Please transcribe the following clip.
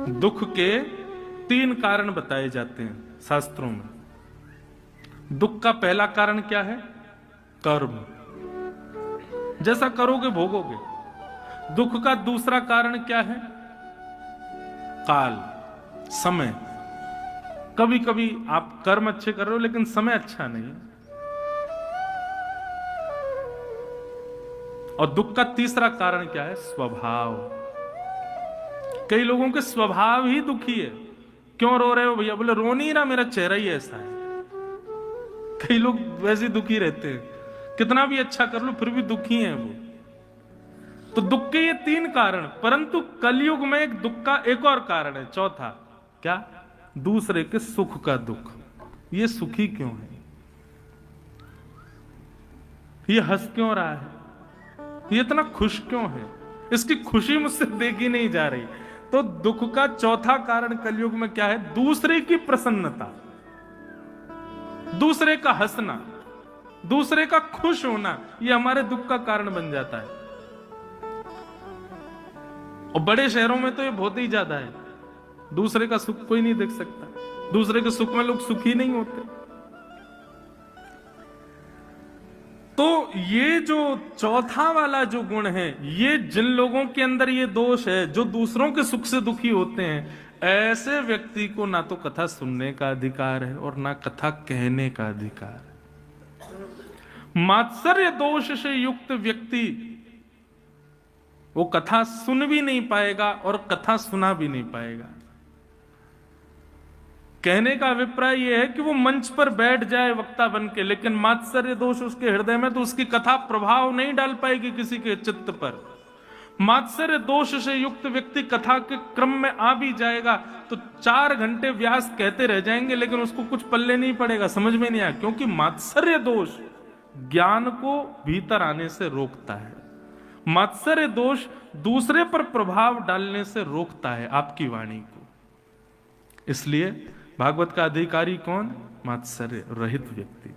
दुख के 3 कारण बताए जाते हैं शास्त्रों में। दुख का पहला कारण क्या है? कर्म, जैसा करोगे भोगोगे। दुख का दूसरा कारण क्या है? काल, समय। कभी कभी आप कर्म अच्छे कर रहे हो लेकिन समय अच्छा नहीं है। और दुख का तीसरा कारण क्या है? स्वभाव। कई लोगों के स्वभाव ही दुखी है। क्यों रो रहे हो भैया? बोले रो नहीं रहा, मेरा चेहरा ही ऐसा है। कई लोग वैसे दुखी रहते हैं, कितना भी अच्छा कर लो फिर भी दुखी हैं वो। तो दुख के ये 3 कारण, परंतु कलयुग में एक दुख का एक और कारण है, चौथा। क्या? दूसरे के सुख का दुख। ये सुखी क्यों है? ये हंस क्यों रहा है? ये इतना खुश क्यों है? इसकी खुशी मुझसे देखी नहीं जा रही। तो दुख का चौथा कारण कलयुग में क्या है? दूसरे की प्रसन्नता, दूसरे का हंसना, दूसरे का खुश होना। ये हमारे दुख का कारण बन जाता है। और बड़े शहरों में तो ये बहुत ही ज्यादा है। दूसरे का सुख कोई नहीं देख सकता, दूसरे के सुख में लोग सुखी नहीं होते। तो ये जो चौथा वाला जो गुण है, ये जिन लोगों के अंदर ये दोष है, जो दूसरों के सुख से दुखी होते हैं, ऐसे व्यक्ति को ना तो कथा सुनने का अधिकार है और ना कथा कहने का अधिकार है। मात्सर्य दोष से युक्त व्यक्ति वो कथा सुन भी नहीं पाएगा और कथा सुना भी नहीं पाएगा। कहने का अभिप्राय यह है कि वो मंच पर बैठ जाए वक्ता बन के, लेकिन मात्सर्य दोष उसके हृदय में, तो उसकी कथा प्रभाव नहीं डाल पाएगी किसी के चित्त पर। मात्सर्य दोष से युक्त व्यक्ति कथा के क्रम में आ भी जाएगा तो 4 घंटे व्यास कहते रह जाएंगे, लेकिन उसको कुछ पल्ले नहीं पड़ेगा, समझ में नहीं आया, क्योंकि मात्सर्य दोष ज्ञान को भीतर आने से रोकता है। मात्सर्य दोष दूसरे पर प्रभाव डालने से रोकता है आपकी वाणी को। इसलिए भागवत का अधिकारी कौन? मात्सर्य रहित व्यक्ति।